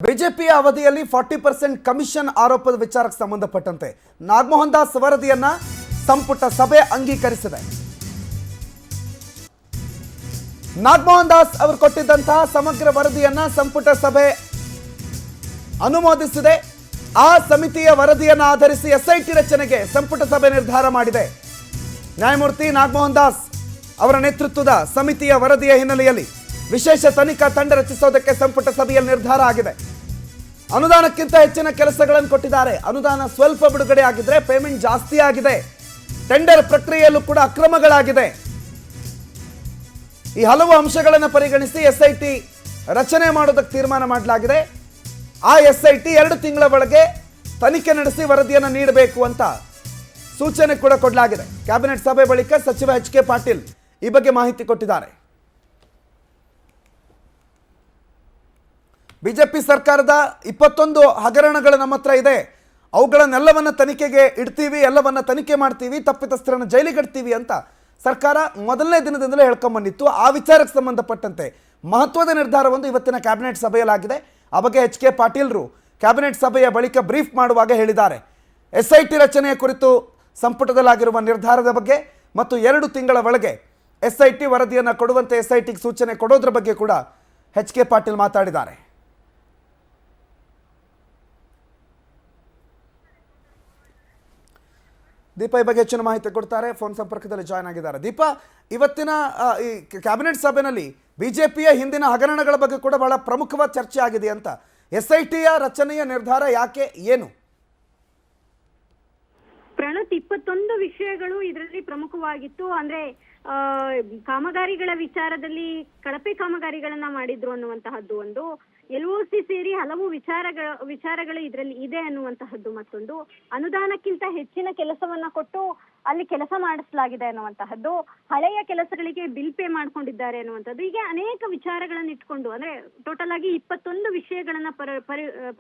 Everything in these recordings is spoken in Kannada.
ಬಿಜೆಪಿಯ ಅವಧಿಯಲ್ಲಿ 40% ಕಮಿಷನ್ ಆರೋಪದ ವಿಚಾರಕ್ಕೆ ಸಂಬಂಧಪಟ್ಟಂತೆ ನಾಗಮೋಹನ್ ದಾಸ್ ವರದಿಯನ್ನ ಸಂಪುಟ ಸಭೆ ಅಂಗೀಕರಿಸಿದೆ. ನಾಗಮೋಹನ್ ದಾಸ್ ಅವರು ಕೊಟ್ಟಿದ್ದಂತಹ ಸಮಗ್ರ ವರದಿಯನ್ನ ಸಂಪುಟ ಸಭೆ ಅನುಮೋದಿಸಿದೆ. ಆ ಸಮಿತಿಯ ವರದಿಯನ್ನು ಆಧರಿಸಿ ಎಸ್ಐಟಿ ರಚನೆಗೆ ಸಂಪುಟ ಸಭೆ ನಿರ್ಧಾರ ಮಾಡಿದೆ. ನ್ಯಾಯಮೂರ್ತಿ ನಾಗಮೋಹನ್ ದಾಸ್ ಅವರ ನೇತೃತ್ವದ ಸಮಿತಿಯ ವರದಿಯ ಹಿನ್ನೆಲೆಯಲ್ಲಿ ವಿಶೇಷ ತನಿಖಾ ತಂಡ ರಚಿಸೋದಕ್ಕೆ ಸಂಪುಟ ಸಭೆಯಲ್ಲಿ ನಿರ್ಧಾರ ಆಗಿದೆ. ಅನುದಾನಕ್ಕಿಂತ ಹೆಚ್ಚಿನ ಕೆಲಸಗಳನ್ನು ಕೊಟ್ಟಿದ್ದಾರೆ. ಅನುದಾನ ಸ್ವಲ್ಪ ಬಿಡುಗಡೆ ಆಗಿದ್ರೆ ಪೇಮೆಂಟ್ ಜಾಸ್ತಿ ಆಗಿದೆ. ಟೆಂಡರ್ ಪ್ರಕ್ರಿಯೆಯಲ್ಲೂ ಕೂಡ ಅಕ್ರಮಗಳಾಗಿದೆ. ಈ ಹಲವು ಅಂಶಗಳನ್ನು ಪರಿಗಣಿಸಿ ಎಸ್ಐಟಿ ರಚನೆ ಮಾಡೋದಕ್ಕೆ ತೀರ್ಮಾನ ಮಾಡಲಾಗಿದೆ. ಆ ಎಸ್ಐಟಿ 2 ತಿಂಗಳ ಒಳಗೆ ತನಿಖೆ ನಡೆಸಿ ವರದಿಯನ್ನು ನೀಡಬೇಕು ಅಂತ ಸೂಚನೆ ಕೂಡ ಕೊಡಲಾಗಿದೆ. ಕ್ಯಾಬಿನೆಟ್ ಸಭೆ ಬಳಿಕ ಸಚಿವ ಎಚ್ ಕೆ ಪಾಟೀಲ್ ಈ ಬಗ್ಗೆ ಮಾಹಿತಿ ಕೊಟ್ಟಿದ್ದಾರೆ. ಬಿಜೆಪಿ ಸರ್ಕಾರದ 21 ಹಗರಣಗಳು ನಮ್ಮ ಹತ್ರ ಇದೆ. ಅವುಗಳನ್ನೆಲ್ಲವನ್ನ ತನಿಖೆಗೆ ಇಡ್ತೀವಿ, ಎಲ್ಲವನ್ನ ತನಿಖೆ ಮಾಡ್ತೀವಿ, ತಪ್ಪಿತಸ್ಥರನ್ನು ಜೈಲಿಗೆ ಇಡ್ತೀವಿ ಅಂತ ಸರ್ಕಾರ ಮೊದಲನೇ ದಿನದಿಂದಲೇ ಹೇಳ್ಕೊಂಡ್ಬಂದಿತ್ತು. ಆ ವಿಚಾರಕ್ಕೆ ಸಂಬಂಧಪಟ್ಟಂತೆ ಮಹತ್ವದ ನಿರ್ಧಾರವೊಂದು ಇವತ್ತಿನ ಕ್ಯಾಬಿನೆಟ್ ಸಭೆಯಲ್ಲಾಗಿದೆ. ಆ ಬಗ್ಗೆ ಎಚ್ ಕೆ ಪಾಟೀಲ್ರು ಕ್ಯಾಬಿನೆಟ್ ಸಭೆಯ ಬಳಿಕ ಬ್ರೀಫ್ ಮಾಡುವಾಗ ಹೇಳಿದ್ದಾರೆ. ಎಸ್ಐಟಿ ರಚನೆಯ ಕುರಿತು ಸಂಪುಟದಲ್ಲಾಗಿರುವ ನಿರ್ಧಾರದ ಬಗ್ಗೆ ಮತ್ತು 2 ತಿಂಗಳ ಒಳಗೆ ಎಸ್ಐಟಿ ವರದಿಯನ್ನು ಕೊಡುವಂತೆ ಎಸ್ಐಟಿಗೆ ಸೂಚನೆ ಕೊಡೋದ್ರ ಬಗ್ಗೆ ಕೂಡ ಎಚ್ ಕೆ ಪಾಟೀಲ್ ಮಾತಾಡಿದ್ದಾರೆ. ದೀಪಾ ಈ ಬಗ್ಗೆ ಹೆಚ್ಚಿನ ಮಾಹಿತಿ ಕೊಡ್ತಾರೆ. ಫೋನ್ ಸಂಪರ್ಕದಲ್ಲಿ ಜಾಯ್ನ್ ಆಗಿದ್ದಾರೆ. ದೀಪಾ, ಇವತ್ತಿನ ಈ ಕ್ಯಾಬಿನೆಟ್ ಸಭೆಯಲ್ಲಿ ಬಿಜೆಪಿಯ ಹಿಂದಿನ ಹಗರಣಗಳ ಬಗ್ಗೆ ಕೂಡ ಬಹಳ ಪ್ರಮುಖವಾದ ಚರ್ಚೆ ಆಗಿದೆ ಅಂತ. ಎಸ್ಐಟಿಯ ರಚನೆಯ ನಿರ್ಧಾರ ಯಾಕೆ, ಏನು? ಪ್ರಣತ್, 21 ವಿಷಯಗಳು ಇದರಲ್ಲಿ ಪ್ರಮುಖವಾಗಿತ್ತು. ಅಂದ್ರೆ ಕಾಮಗಾರಿಗಳ ವಿಚಾರದಲ್ಲಿ ಕಳಪೆ ಕಾಮಗಾರಿಗಳನ್ನ ಮಾಡಿದ್ರು ಅನ್ನುವಂತಹದ್ದು ಒಂದು, LOC ಸೇರಿ ಹಲವು ವಿಚಾರಗಳು ಇದರಲ್ಲಿ ಇದೆ ಅನ್ನುವಂತಹದ್ದು ಮತ್ತೊಂದು, ಅನುದಾನಕ್ಕಿಂತ ಹೆಚ್ಚಿನ ಕೆಲಸವನ್ನ ಕೊಟ್ಟು ಅಲ್ಲಿ ಕೆಲಸ ಮಾಡಿಸಲಾಗಿದೆ ಅನ್ನುವಂತಹದ್ದು, ಹಳೆಯ ಕೆಲಸಗಳಿಗೆ ಬಿಲ್ ಪೇ ಮಾಡ್ಕೊಂಡಿದ್ದಾರೆ ಅನ್ನುವಂಥದ್ದು, ಹೀಗೆ ಅನೇಕ ವಿಚಾರಗಳನ್ನ ಇಟ್ಕೊಂಡು ಅಂದ್ರೆ ಟೋಟಲ್ ಆಗಿ 21 ವಿಷಯಗಳನ್ನ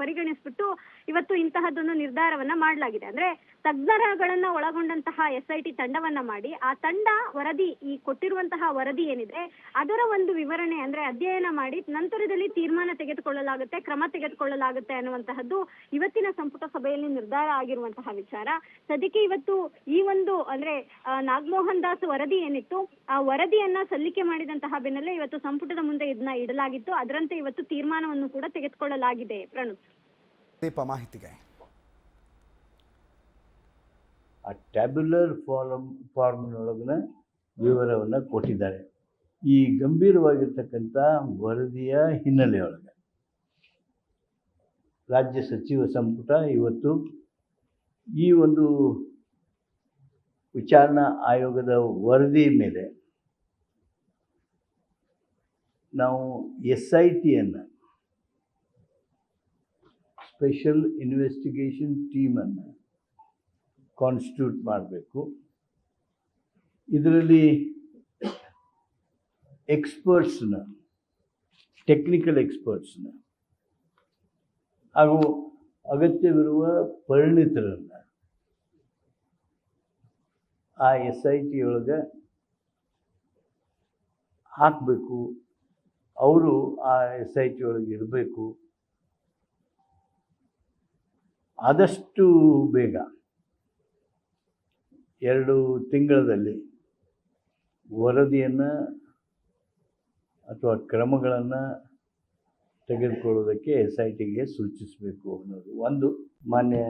ಪರಿಗಣಿಸ್ಬಿಟ್ಟು ಇವತ್ತು ಇಂತಹದ್ದೊಂದು ನಿರ್ಧಾರವನ್ನ ಮಾಡಲಾಗಿದೆ. ಅಂದ್ರೆ ತಜ್ಞರಗಳನ್ನ ಒಳಗೊಂಡಂತಹ SIT ತಂಡವನ್ನ ಮಾಡಿ ಆ ತಂಡ ವರದಿ, ಈ ಕೊಟ್ಟಿರುವಂತಹ ವರದಿ ಏನಿದೆ ಅದರ ಒಂದು ವಿವರಣೆ ಅಂದ್ರೆ ಅಧ್ಯಯನ ಮಾಡಿ ನಂತರದಲ್ಲಿ ತೀರ್ಮಾನ ತೆಗೆದುಕೊಳ್ಳಲಾಗುತ್ತೆ, ಕ್ರಮ ತೆಗೆದುಕೊಳ್ಳಲಾಗುತ್ತೆ ಅನ್ನುವಂತಹದ್ದು ಇವತ್ತಿನ ಸಂಪುಟ ಸಭೆಯಲ್ಲಿ ನಿರ್ಧಾರ ಆಗಿರುವಂತಹ ವಿಚಾರ. ಸದ್ಯಕ್ಕೆ ಇವತ್ತು ಈ ಒಂದು ಅಂದ್ರೆ ನಾಗಮೋಹನ್ ದಾಸ್ ವರದಿ ಏನಿತ್ತು ಆ ವರದಿಯನ್ನ ಸಲ್ಲಿಕೆ ಮಾಡಿದಂತಹ ಬೆನ್ನಲ್ಲೇ ಇವತ್ತು ಸಂಪುಟದ ಮುಂದೆ ಇದನ್ನ ಇಡಲಾಗಿತ್ತು. ಅದರಂತೆ ಇವತ್ತು ತೀರ್ಮಾನವನ್ನು ಕೂಡ ತೆಗೆದುಕೊಳ್ಳಲಾಗಿದೆ. ಪ್ರಣತ್, ದೀಪಾ ಮಾಹಿತಿಗೆ ಆ ಟ್ಯಾಬ್ಯುಲರ್ ಫಾರ್ಮ್ನೊಳಗಿನ ವಿವರವನ್ನು ಕೊಟ್ಟಿದ್ದಾರೆ. ಈ ಗಂಭೀರವಾಗಿರ್ತಕ್ಕಂಥ ವರದಿಯ ಹಿನ್ನೆಲೆಯೊಳಗೆ ರಾಜ್ಯ ಸಚಿವ ಸಂಪುಟ ಇವತ್ತು ಈ ಒಂದು ವಿಚಾರಣಾ ಆಯೋಗದ ವರದಿ ಮೇಲೆ ನಾವು SITಯನ್ನು, ಸ್ಪೆಷಲ್ ಇನ್ವೆಸ್ಟಿಗೇಷನ್ ಟೀಮನ್ನು ಕಾನ್ಸ್ಟಿಟ್ಯೂಟ್ ಮಾಡಬೇಕು. ಇದರಲ್ಲಿ ಎಕ್ಸ್ಪರ್ಟ್ಸ್ನ, ಟೆಕ್ನಿಕಲ್ ಎಕ್ಸ್ಪರ್ಟ್ಸ್ನ ಹಾಗೂ ಅಗತ್ಯವಿರುವ ಪರಿಣಿತರನ್ನು ಆ SIT ಒಳಗೆ ಹಾಕಬೇಕು. ಅವರು ಆ SIT ಒಳಗೆ ಇರಬೇಕು. ಆದಷ್ಟು ಬೇಗ 2 ತಿಂಗಳಲ್ಲಿ ವರದಿಯನ್ನು ಅಥವಾ ಕ್ರಮಗಳನ್ನು ತೆಗೆದುಕೊಳ್ಳೋದಕ್ಕೆ SITಗೆ ಸೂಚಿಸಬೇಕು ಅನ್ನೋದು ಒಂದು. ಮಾನ್ಯ